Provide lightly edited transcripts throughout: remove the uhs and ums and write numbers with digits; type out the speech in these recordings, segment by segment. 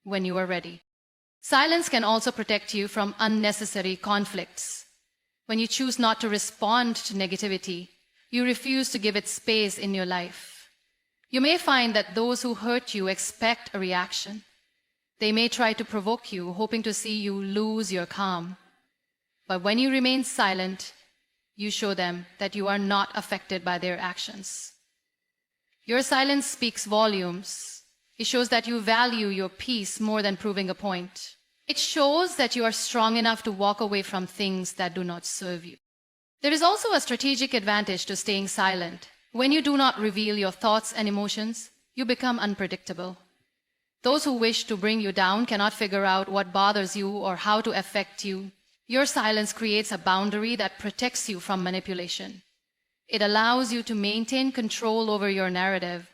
when you are ready. Silence can also protect you from unnecessary conflicts. When you choose not to respond to negativity, you refuse to give it space in your life. You may find that those who hurt you expect a reaction. They may try to provoke you, hoping to see you lose your calm. But when you remain silent, you show them that you are not affected by their actions. Your silence speaks volumes. It shows that you value your peace more than proving a point. It shows that you are strong enough to walk away from things that do not serve you. There is also a strategic advantage to staying silent. When you do not reveal your thoughts and emotions, you become unpredictable. Those who wish to bring you down cannot figure out what bothers you or how to affect you. Your silence creates a boundary that protects you from manipulation. It allows you to maintain control over your narrative.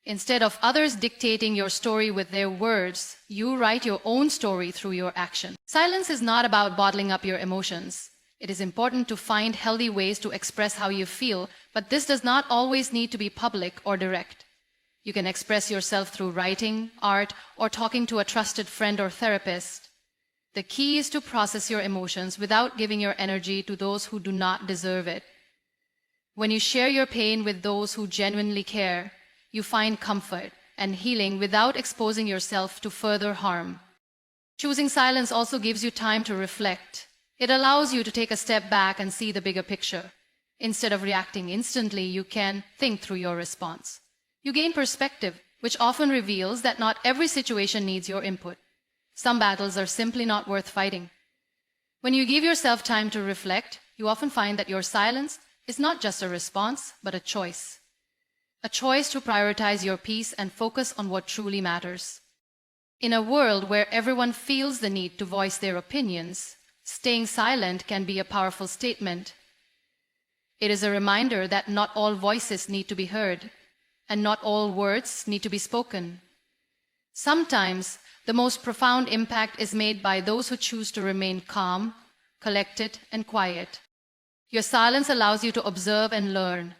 Instead of others dictating your story with their words, you write your own story through your action. Silence is not about bottling up your emotions. It is important to find healthy ways to express how you feel, but this does not always need to be public or direct. You can express yourself through writing, art, or talking to a trusted friend or therapist. The key is to process your emotions without giving your energy to those who do not deserve it. When you share your pain with those who genuinely care, you find comfort and healing without exposing yourself to further harm. Choosing silence also gives you time to reflect. It allows you to take a step back and see the bigger picture. Instead of reacting instantly, you can think through your response. You gain perspective, which often reveals that not every situation needs your input. Some battles are simply not worth fighting. When you give yourself time to reflect, you often find that your silence is not just a response, but a choice. A choice to prioritize your peace and focus on what truly matters. In a world where everyone feels the need to voice their opinions, staying silent can be a powerful statement. It is a reminder that not all voices need to be heard, and not all words need to be spoken. Sometimes, the most profound impact is made by those who choose to remain calm, collected, and quiet. Your silence allows you to observe and learn.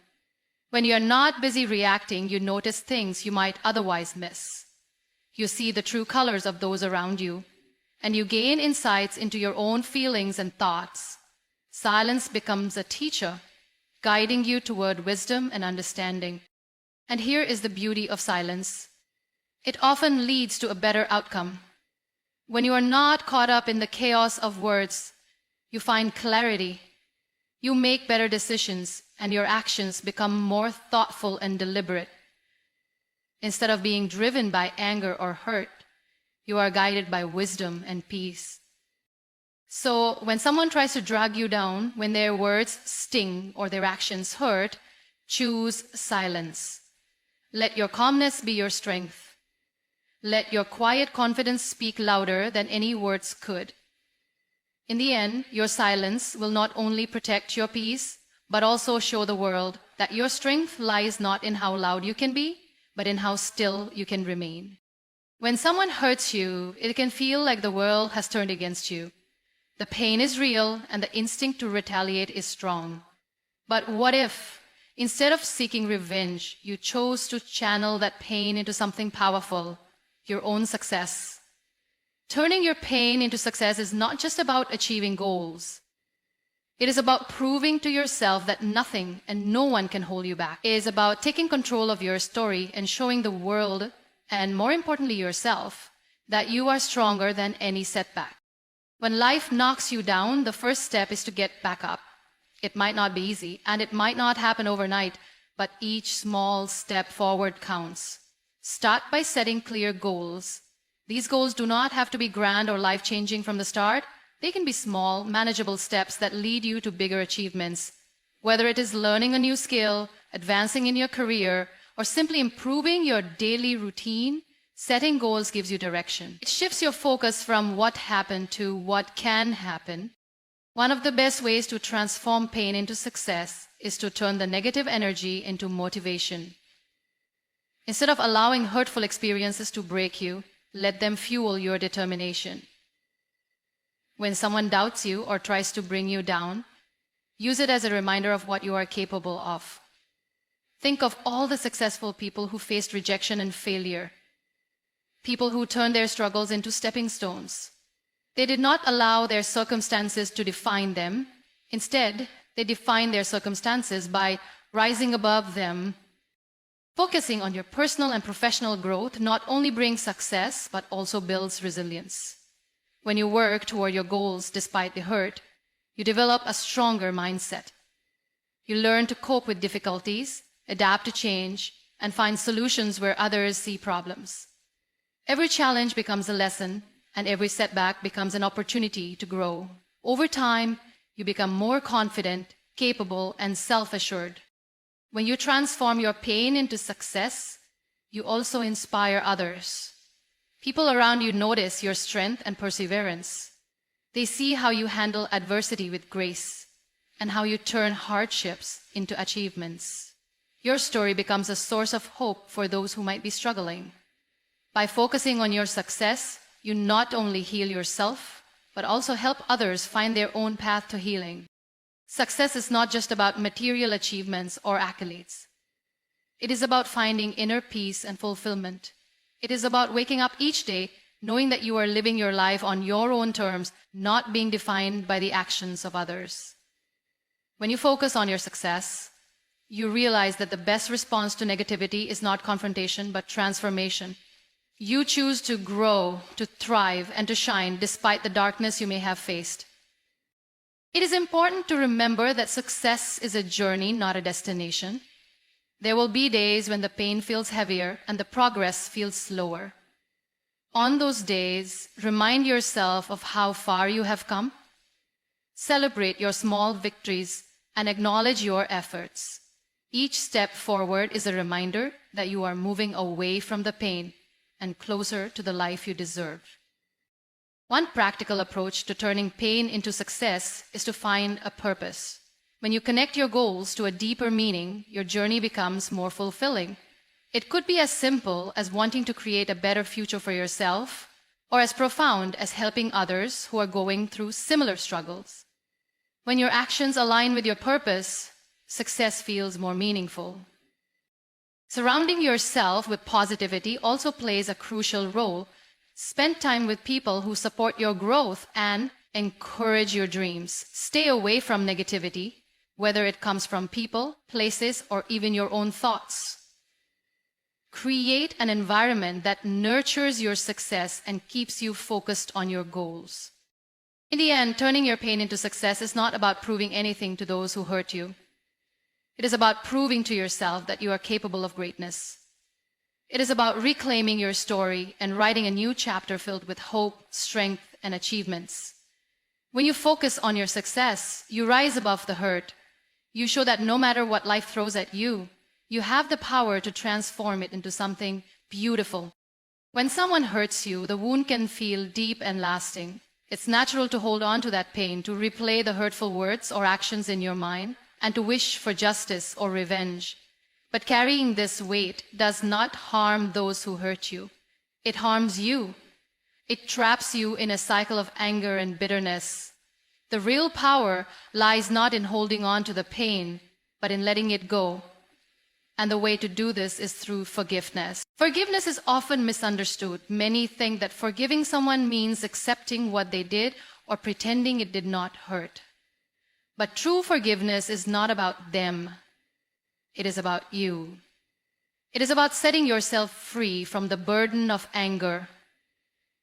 When you are not busy reacting, you notice things you might otherwise miss. You see the true colors of those around you, and you gain insights into your own feelings and thoughts. Silence becomes a teacher, guiding you toward wisdom and understanding. And here is the beauty of silence. It often leads to a better outcome. When you are not caught up in the chaos of words, you find clarity. You make better decisions, and your actions become more thoughtful and deliberate. Instead of being driven by anger or hurt, you are guided by wisdom and peace. So when someone tries to drag you down, when their words sting or their actions hurt, choose silence. Let your calmness be your strength. Let your quiet confidence speak louder than any words could. In the end, your silence will not only protect your peace, but also show the world that your strength lies not in how loud you can be, but in how still you can remain. When someone hurts you, it can feel like the world has turned against you. The pain is real, and the instinct to retaliate is strong. But what if, instead of seeking revenge, you chose to channel that pain into something powerful, your own success? Turning your pain into success is not just about achieving goals. It is about proving to yourself that nothing and no one can hold you back. It is about taking control of your story and showing the world, and more importantly yourself, that you are stronger than any setback. When life knocks you down, the first step is to get back up. It might not be easy, and it might not happen overnight, but each small step forward counts. Start by setting clear goals. These goals do not have to be grand or life-changing from the start. They can be small, manageable steps that lead you to bigger achievements. Whether it is learning a new skill, advancing in your career, or simply improving your daily routine, setting goals gives you direction. It shifts your focus from what happened to what can happen. One of the best ways to transform pain into success is to turn the negative energy into motivation. Instead of allowing hurtful experiences to break you, let them fuel your determination. When someone doubts you or tries to bring you down, use it as a reminder of what you are capable of. Think of all the successful people who faced rejection and failure. people who turned their struggles into stepping stones. They did not allow their circumstances to define them. Instead, they defined their circumstances by rising above them. Focusing on your personal and professional growth not only brings success, but also builds resilience. When you work toward your goals despite the hurt, you develop a stronger mindset. You learn to cope with difficulties, adapt to change, and find solutions where others see problems. Every challenge becomes a lesson, and every setback becomes an opportunity to grow. Over time, you become more confident, capable, and self-assured. When you transform your pain into success, you also inspire others. People around you notice your strength and perseverance. They see how you handle adversity with grace and how you turn hardships into achievements. Your story becomes a source of hope for those who might be struggling. By focusing on your success, you not only heal yourself, but also help others find their own path to healing. Success is not just about material achievements or accolades. It is about finding inner peace and fulfillment. It is about waking up each day knowing that you are living your life on your own terms, not being defined by the actions of others. When you focus on your success, you realize that the best response to negativity is not confrontation, but transformation. You choose to grow, to thrive, and to shine despite the darkness you may have faced. It is important to remember that success is a journey, not a destination. There will be days when the pain feels heavier and the progress feels slower. On those days, remind yourself of how far you have come. Celebrate your small victories and acknowledge your efforts. Each step forward is a reminder that you are moving away from the pain and closer to the life you deserve. One practical approach to turning pain into success is to find a purpose. When you connect your goals to a deeper meaning, your journey becomes more fulfilling. It could be as simple as wanting to create a better future for yourself, or as profound as helping others who are going through similar struggles. When your actions align with your purpose, success feels more meaningful. Surrounding yourself with positivity also plays a crucial role. Spend time with people who support your growth and encourage your dreams. Stay away from negativity, whether it comes from people, places, or even your own thoughts. Create an environment that nurtures your success and keeps you focused on your goals. In the end, turning your pain into success is not about proving anything to those who hurt you. It is about proving to yourself that you are capable of greatness. It is about reclaiming your story and writing a new chapter filled with hope, strength, and achievements. When you focus on your success, you rise above the hurt. You show that no matter what life throws at you, you have the power to transform it into something beautiful. When someone hurts you, the wound can feel deep and lasting. It's natural to hold on to that pain, to replay the hurtful words or actions in your mind, and to wish for justice or revenge. But carrying this weight does not harm those who hurt you. It harms you. It traps you in a cycle of anger and bitterness. The real power lies not in holding on to the pain, but in letting it go. And the way to do this is through forgiveness. Forgiveness is often misunderstood. Many think that forgiving someone means accepting what they did or pretending it did not hurt. But true forgiveness is not about them. It is about you. It is about setting yourself free from the burden of anger.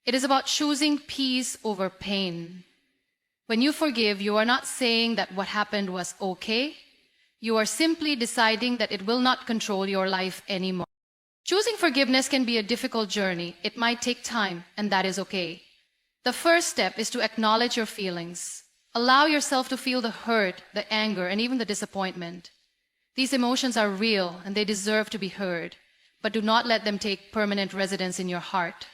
It is about choosing peace over pain. When you forgive, you are not saying that what happened was okay. You are simply deciding that it will not control your life anymore. Choosing forgiveness can be a difficult journey. It might take time, and that is okay. The first step is to acknowledge your feelings. Allow yourself to feel the hurt, the anger, and even the disappointment. These emotions are real, and they deserve to be heard, but do not let them take permanent residence in your heart.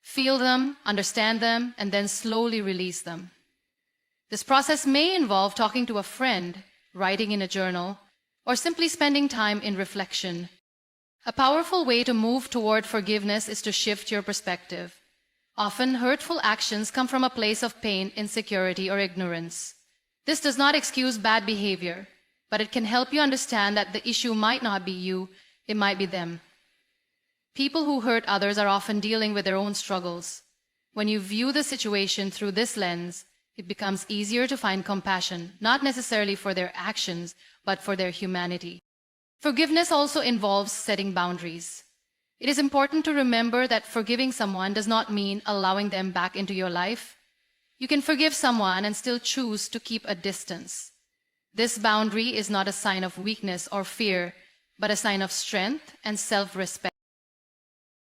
Feel them, understand them, and then slowly release them. This process may involve talking to a friend, writing in a journal, or simply spending time in reflection. A powerful way to move toward forgiveness is to shift your perspective. Often, hurtful actions come from a place of pain, insecurity, or ignorance. This does not excuse bad behavior, but it can help you understand that the issue might not be you, it might be them. People who hurt others are often dealing with their own struggles. When you view the situation through this lens, it becomes easier to find compassion, not necessarily for their actions, but for their humanity. Forgiveness also involves setting boundaries. It is important to remember that forgiving someone does not mean allowing them back into your life. You can forgive someone and still choose to keep a distance. This boundary is not a sign of weakness or fear, but a sign of strength and self-respect.